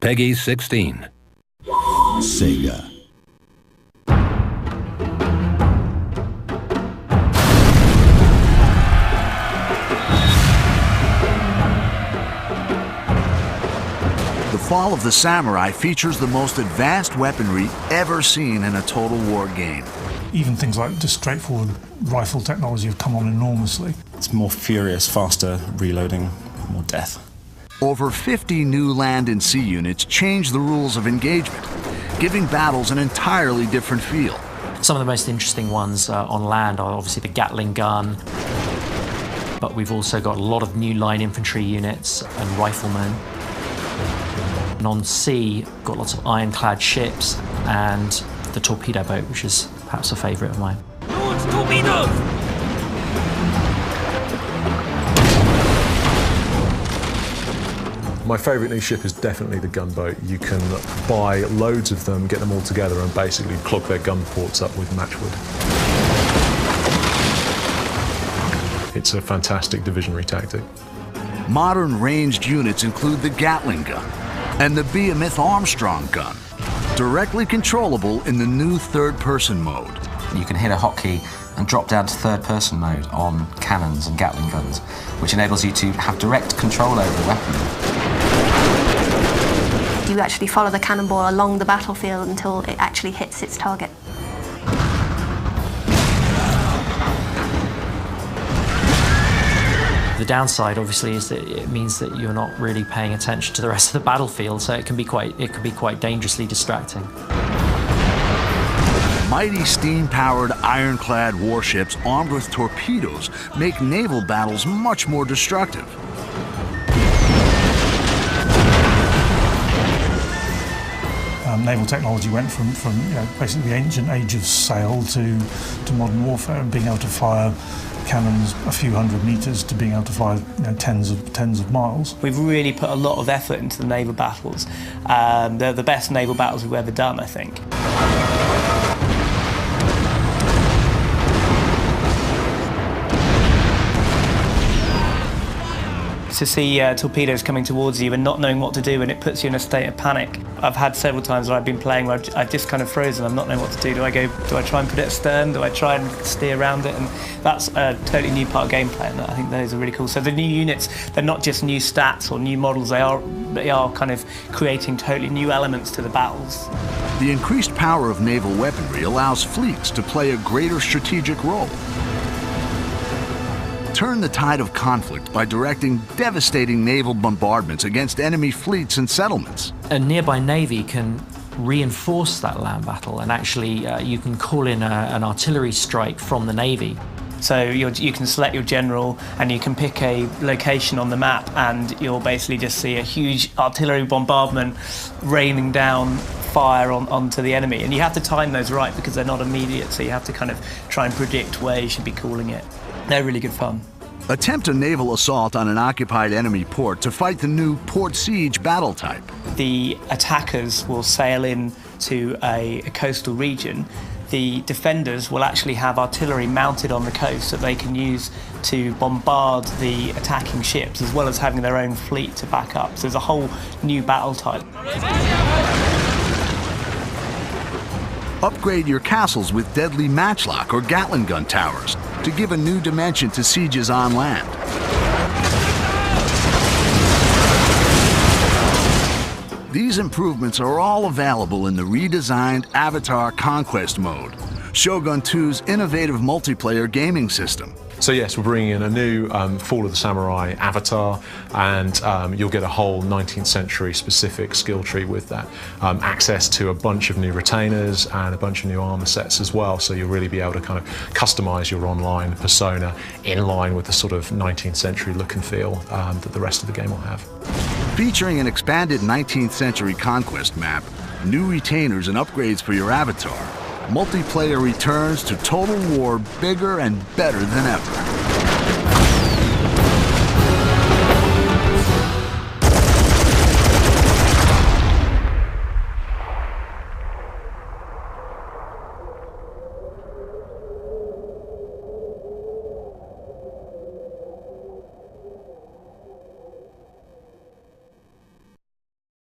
Peggy 16. Sega. The Fall of the Samurai features the most advanced weaponry ever seen in a Total War game. Even things like just straightforward rifle technology have come on enormously. It's more furious, faster reloading, more death. Over 50 new land and sea units change the rules of engagement, giving battles an entirely different feel. Some of the most interesting ones on land are obviously the Gatling gun, but we've also got a lot of new line infantry units and riflemen. And on sea, got lots of ironclad ships and the torpedo boat, which is perhaps a favourite of mine. Launch torpedoes! My favourite new ship is definitely the gunboat. You can buy loads of them, get them all together and basically clog their gun ports up with matchwood. It's a fantastic divisionary tactic. Modern ranged units include the Gatling gun and the Behemoth Armstrong gun, directly controllable in the new third-person mode. You can hit a hotkey and drop down to third-person mode on cannons and Gatling guns, which enables you to have direct control over the weapon. You actually follow the cannonball along the battlefield until it actually hits its target. The downside, obviously, is that it means that you're not really paying attention to the rest of the battlefield, so it can be quite dangerously distracting. Mighty steam-powered ironclad warships armed with torpedoes make naval battles much more destructive. Naval technology went from basically the ancient age of sail to modern warfare, and being able to fire cannons a few hundred meters to being able to fly tens of miles. We've really put a lot of effort into the naval battles. They're the best naval battles we've ever done, I think. To see torpedoes coming towards you and not knowing what to do, and it puts you in a state of panic. I've had several times where I've been playing where I've just kind of frozen. I'm not knowing what to do. Do I try and put it astern? Do I try and steer around it? And that's a totally new part of gameplay, and I think those are really cool. So the new units, they're not just new stats or new models, they are kind of creating totally new elements to the battles. The increased power of naval weaponry allows fleets to play a greater strategic role. Turn the tide of conflict by directing devastating naval bombardments against enemy fleets and settlements. A nearby navy can reinforce that land battle, and actually you can call in an artillery strike from the navy. So you can select your general and you can pick a location on the map, and you'll basically just see a huge artillery bombardment raining down fire onto the enemy. And you have to time those right because they're not immediate, so you have to kind of try and predict where you should be calling it. They're really good fun. Attempt a naval assault on an occupied enemy port to fight the new port siege battle type. The attackers will sail in to a coastal region. The defenders will actually have artillery mounted on the coast that they can use to bombard the attacking ships, as well as having their own fleet to back up. So there's a whole new battle type. Upgrade your castles with deadly matchlock or Gatling gun towers to give a new dimension to sieges on land. These improvements are all available in the redesigned Avatar Conquest mode, Shogun 2's innovative multiplayer gaming system. So yes, we're bringing in a new Fall of the Samurai avatar, and you'll get a whole 19th century specific skill tree with that. Access to a bunch of new retainers and a bunch of new armor sets as well, so you'll really be able to kind of customize your online persona in line with the sort of 19th century look and feel that the rest of the game will have. Featuring an expanded 19th century conquest map, new retainers and upgrades for your avatar, multiplayer returns to Total War bigger and better than ever.